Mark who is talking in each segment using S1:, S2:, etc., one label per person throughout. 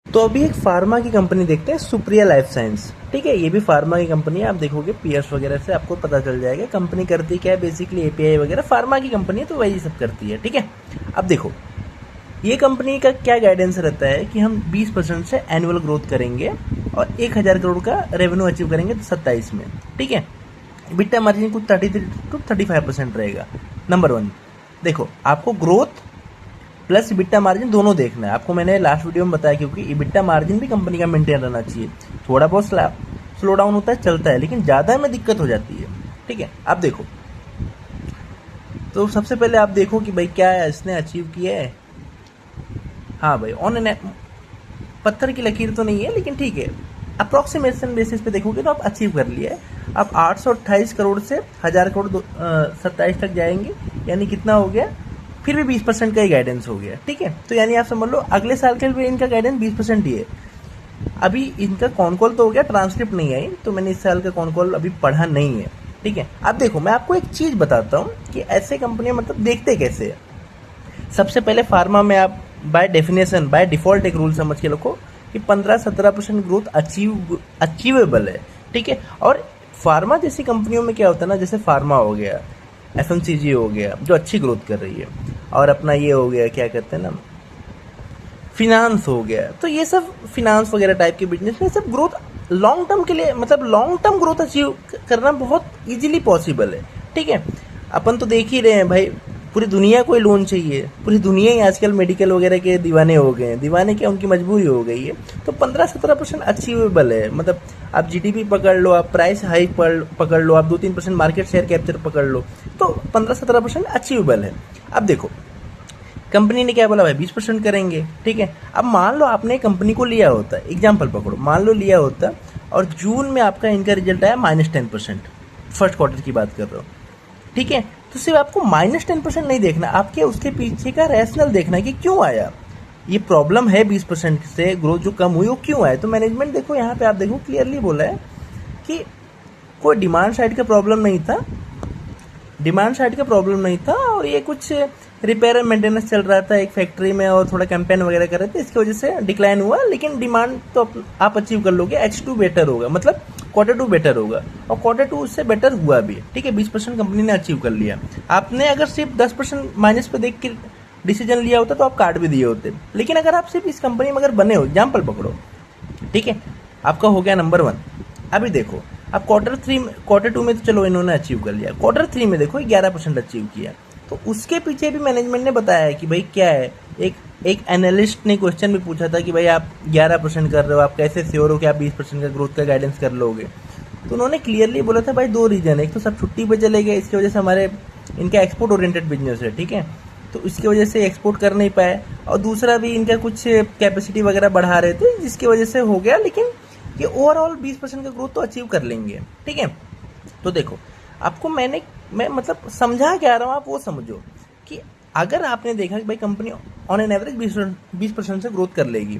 S1: तो अभी एक फार्मा की कंपनी देखते हैं, सुप्रिया लाइफ साइंस। ठीक है, ये भी फार्मा की कंपनी है। आप देखोगे पीएस वगैरह से आपको पता चल जाएगा कंपनी करती क्या है। बेसिकली एपीआई वगैरह फार्मा की कंपनी है, तो वही सब करती है। ठीक है, अब देखो ये कंपनी का क्या गाइडेंस रहता है कि हम 20% से एनुअल ग्रोथ करेंगे और 1000 करोड़ का रेवेन्यू अचीव करेंगे 27 में। ठीक है, बिट्टा मार्जिन कुछ 33 to 35% रहेगा। नंबर वन, देखो आपको ग्रोथ प्लस इबिट्टा मार्जिन दोनों देखना है। आपको मैंने लास्ट वीडियो में बताया, क्योंकि इबिट्टा मार्जिन भी कंपनी का मेंटेन रहना चाहिए। थोड़ा बहुत स्लो डाउन होता है, चलता है, लेकिन ज़्यादा में दिक्कत हो जाती है। ठीक है, आप देखो, तो सबसे पहले आप देखो कि भाई क्या है इसने अचीव किया है। हाँ भाई, ऑन एन पत्थर की लकीर तो नहीं है, लेकिन ठीक है, अप्रोक्सीमेशन बेसिस पे देखोगे तो आप अचीव कर लिया है। आप 828 करोड़ से 1000 करोड़ 27 तक जाएंगे, यानी कितना हो गया, फिर भी 20% का ही गाइडेंस हो गया। ठीक है, तो यानी आप समझ लो अगले साल के लिए इनका गाइडेंस 20% ही है। अभी इनका कॉन कॉल तो हो गया, ट्रांसक्रिप्ट नहीं आई, तो मैंने इस साल का कॉन कॉल अभी पढ़ा नहीं है। ठीक है, अब देखो मैं आपको एक चीज बताता हूँ कि ऐसे कंपनियां मतलब देखते कैसे है। सबसे पहले फार्मा में आप बाय डेफिनेशन, बाय डिफॉल्ट एक रूल समझ के रखो कि 15-17% ग्रोथ अचीवेबल है। ठीक है, और फार्मा जैसी कंपनियों में क्या होता है ना, जैसे फार्मा हो गया, एफएमसीजी हो गया जो अच्छी ग्रोथ कर रही है, और अपना ये हो गया क्या कहते हैं ना, फिनांस हो गया, तो ये सब फिनांस वगैरह टाइप के बिजनेस में सब ग्रोथ लॉन्ग टर्म के लिए, मतलब लॉन्ग टर्म ग्रोथ अचीव करना बहुत इजीली पॉसिबल है। ठीक है, अपन तो देख ही रहे हैं भाई, पूरी दुनिया को लोन चाहिए, पूरी दुनिया ही आजकल मेडिकल वगैरह के दीवाने हो गए हैं। दीवाने क्या, उनकी मजबूरी हो गई है। तो 15-17% अचीवेबल है। मतलब आप जीडीपी पकड़ लो, आप प्राइस हाइक पकड़ लो, आप 2-3% मार्केट शेयर कैप्चर पकड़ लो, तो 15-17% अचीवेबल है। अब देखो कंपनी ने क्या बोला भाई, 20% करेंगे। ठीक है, अब मान लो आपने कंपनी को लिया होता, एग्जाम्पल पकड़ो, मान लो लिया होता और जून में आपका इनका रिजल्ट आया -10%, फर्स्ट क्वार्टर की बात कर रहा हूँ। ठीक है, तो सिर्फ आपको -10% नहीं देखना, आपके उसके पीछे का रैशनल देखना है कि क्यों आया ये प्रॉब्लम है। 20% से ग्रोथ जो कम हुई वो क्यों आया। तो मैनेजमेंट देखो यहाँ पे, आप देखो क्लियरली बोला है कि कोई डिमांड साइड का प्रॉब्लम नहीं था, डिमांड साइड का प्रॉब्लम नहीं था, और ये कुछ रिपेयर एंड मेंटेनेंस चल रहा था एक फैक्ट्री में, और थोड़ा कैंपेन वगैरह कर रहे थे, इसकी वजह से डिक्लाइन हुआ। लेकिन डिमांड तो आप अचीव कर लोगे, H2 बेटर होगा, मतलब Q2 बेटर होगा, और Q2 उससे बेटर हुआ भी। ठीक है, 20% कंपनी ने अचीव कर लिया। आपने अगर सिर्फ 10% माइनस पे देख के डिसीजन लिया होता तो आप काट भी दिए होते। लेकिन अगर आप सिर्फ इस कंपनी में अगर बने हो, एग्जाम्पल पकड़ो, ठीक है, आपका हो गया नंबर 1। अभी देखो अब Q2 में तो चलो इन्होंने अचीव कर लिया, Q3 में देखो 11% अचीव किया। तो उसके पीछे भी मैनेजमेंट ने बताया है कि भाई क्या है। एक एनालिस्ट ने क्वेश्चन भी पूछा था कि भाई आप 11% कर रहे हो, आप कैसे श्योर हो कि आप 20% का ग्रोथ का गाइडेंस कर लोगे। तो उन्होंने क्लियरली बोला था भाई 2 रीजन है, एक तो सब छुट्टी पे चले गए, इसकी वजह से हमारे इनका एक्सपोर्ट ओरिएंटेड बिजनेस है। ठीक है, तो इसकी वजह से एक्सपोर्ट कर नहीं पाए, और दूसरा भी इनका कुछ कैपेसिटी वगैरह बढ़ा रहे थे जिसकी वजह से हो गया। लेकिन ये ओवरऑल 20% का ग्रोथ तो अचीव कर लेंगे। ठीक है, तो देखो आपको मैं मतलब समझा क्या रहा हूँ, आप वो समझो कि अगर आपने देखा कि भाई कंपनी ऑन एन एवरेज 20% से ग्रोथ कर लेगी,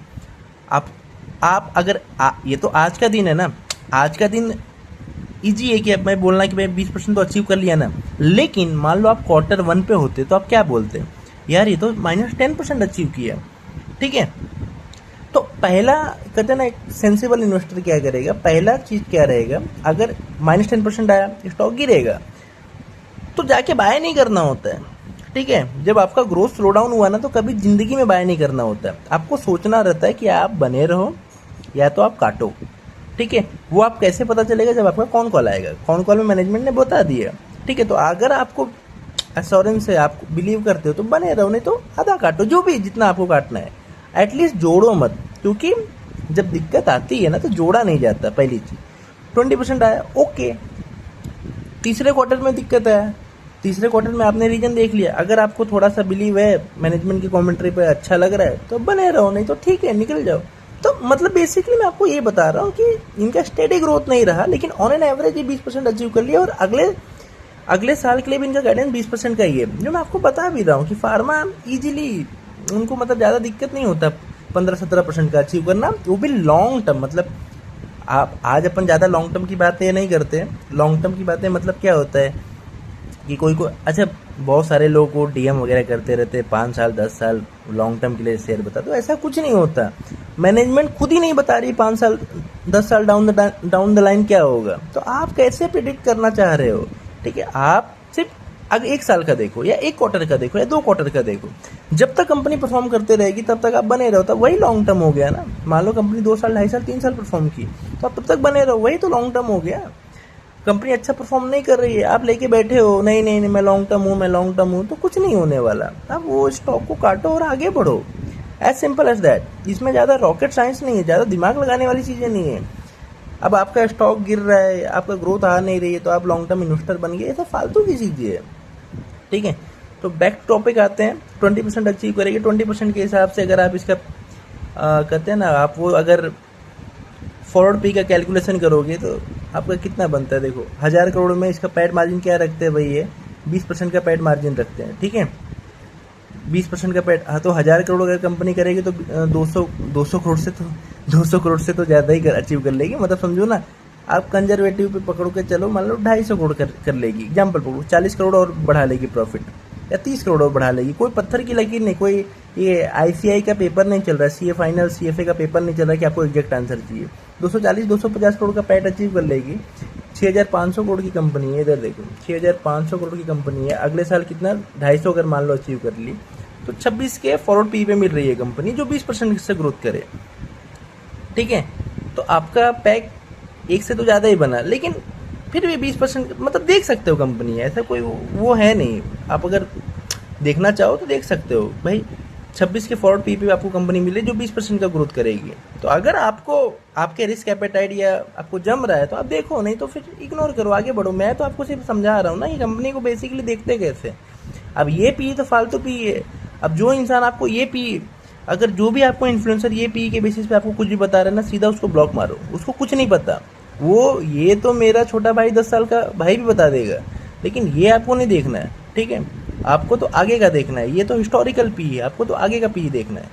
S1: आप अगर ये तो आज का दिन है ना, आज का दिन इजी है कि अब मैं बोलना कि भाई 20% तो अचीव कर लिया ना। लेकिन मान लो आप Q1 पे होते तो आप क्या बोलते, यार ये तो -10% अचीव किया। ठीक है, तो पहला कहते हैं ना, एक सेंसिबल इन्वेस्टर क्या करेगा, पहला चीज क्या रहेगा, अगर -10% आया, स्टॉक गिरेगा, तो जाके बाय नहीं करना होता है। ठीक है, जब आपका ग्रोथ स्लो डाउन हुआ ना, तो कभी जिंदगी में बाय नहीं करना होता है। आपको सोचना रहता है कि आप बने रहो या तो आप काटो। ठीक है, वो आप कैसे पता चलेगा, जब आपका कॉन कॉल आएगा। कॉन कॉल में मैनेजमेंट ने बता दिया। ठीक है, तो अगर आपको एश्योरेंस है, आप बिलीव करते हो तो बने रहो, नहीं तो आधा काटो, जो भी जितना आपको काटना है। एटलीस्ट जोड़ो मत, क्योंकि जब दिक्कत आती है ना तो जोड़ा नहीं जाता। पहली चीज 20% आया, ओके। तीसरे क्वार्टर में दिक्कत आया, तीसरे क्वार्टर में आपने रीजन देख लिया, अगर आपको थोड़ा सा बिलीव है मैनेजमेंट की कमेंट्री पे, अच्छा लग रहा है तो बने रहो, नहीं तो ठीक है निकल जाओ। तो मतलब बेसिकली मैं आपको ये बता रहा हूँ कि इनका स्टेडी ग्रोथ नहीं रहा, लेकिन ऑन एन एवरेज 20% अचीव कर लिया, और अगले साल के लिए भी इनका गाइडेंस 20% का ही है। जो मैं आपको बता भी रहा हूँ कि फार्मा इजीली उनको मतलब ज़्यादा दिक्कत नहीं होता 15-17% का अचीव करना, वो भी लॉन्ग टर्म। मतलब आप आज अपन ज़्यादा लॉन्ग टर्म की बातें नहीं करते। लॉन्ग टर्म की बातें मतलब क्या होता है कि कोई को अच्छा, बहुत सारे लोग को डीएम वगैरह करते रहते हैं 5 साल 10 साल लॉन्ग टर्म के लिए शेयर बता दो, ऐसा कुछ नहीं होता। मैनेजमेंट खुद ही नहीं बता रही 5 साल 10 साल डाउन द लाइन क्या होगा, तो आप कैसे प्रिडिक्ट करना चाह रहे हो? ठीक है, आप सिर्फ अगर 1 साल का देखो या 1 क्वार्टर का देखो या 2 क्वार्टर का देखो, जब तक कंपनी परफॉर्म करते रहेगी तब तक आप बने रहो, तब वही लॉन्ग टर्म हो गया ना। मान लो कंपनी 2 साल 2.5 साल 3 साल परफॉर्म की, तो आप तब तक बने रहो, वही तो लॉन्ग टर्म हो गया। कंपनी अच्छा परफॉर्म नहीं कर रही है, आप लेके बैठे हो नहीं नहीं नहीं मैं लॉन्ग टर्म हूँ, मैं लॉन्ग टर्म हूँ, तो कुछ नहीं होने वाला। आप वो स्टॉक को काटो और आगे बढ़ो, एज सिंपल एज दैट। इसमें ज़्यादा रॉकेट साइंस नहीं है, ज़्यादा दिमाग लगाने वाली चीज़ें नहीं है। अब आपका स्टॉक गिर रहा है, आपका ग्रोथ आ नहीं रही है, तो आप लॉन्ग टर्म इन्वेस्टर बन गए, ये सब फालतू की चीज़ें है। ठीक है, तो बैक टॉपिक आते हैं। 20% अचीव करेंगे, 20% के हिसाब से अगर आप इसका कहते हैं ना, आप वो अगर फॉरवर्ड पी का कैलकुलेशन करोगे तो आपका कितना बनता है। देखो 1000 करोड़ में इसका पैड मार्जिन क्या रखते हैं भाई, ये 20% का पैड मार्जिन रखते हैं। ठीक है, 20% का पैड, हाँ, तो 1000 करोड़ अगर कंपनी करेगी तो 200 करोड़ से तो 200 करोड़ से तो ज़्यादा ही अचीव कर लेगी। मतलब समझो ना, आप कंजर्वेटिव पे पकड़ो के चलो, मान लो 250 करोड़ कर लेगी, एग्जाम्पल पकड़ो, 40 करोड़ और बढ़ा लेगी प्रॉफिट, या 30 करोड़ और बढ़ा लेगी। कोई पत्थर की लकीर नहीं, कोई ये आईसीआई का पेपर नहीं चल रहा, सीए फाइनल सीएफए का पेपर नहीं चल रहा कि आपको एग्जैक्ट आंसर चाहिए। 240-250 करोड़ का पैट अचीव कर लेगी। 6500 करोड़ की कंपनी है, इधर देखो 6500 करोड़ की कंपनी है, अगले साल कितना 250 अगर मान लो अचीव कर ली, तो 26 के फॉरवर्ड पी पे मिल रही है कंपनी, जो 20% से ग्रोथ करे। ठीक है, तो आपका पैक एक से तो ज़्यादा ही बना, लेकिन फिर भी 20% मतलब देख सकते हो कंपनी, ऐसा कोई वो है नहीं। आप अगर देखना चाहो तो देख सकते हो भाई, 26 के फॉरवर्ड पी पे आपको कंपनी मिले जो 20% का ग्रोथ करेगी। तो अगर आपको आपके रिस्क एपेटाइट या आपको जम रहा है तो आप देखो, नहीं तो फिर इग्नोर करो, आगे बढ़ो। मैं तो आपको सिर्फ समझा रहा हूँ ना कि कंपनी को बेसिकली देखते कैसे। अब ये पी तो फालतू पी है। अब जो इंसान आपको ये पी, अगर जो भी आपको इन्फ्लुएंसर ये पी के बेसिस पे आपको कुछ भी बता रहा है ना, सीधा उसको ब्लॉक मारो, उसको कुछ नहीं पता। वो ये तो मेरा छोटा भाई 10 साल का भाई भी बता देगा, लेकिन ये आपको नहीं देखना है। ठीक है, आपको तो आगे का देखना है, ये तो हिस्टोरिकल पी है, आपको तो आगे का पी देखना है।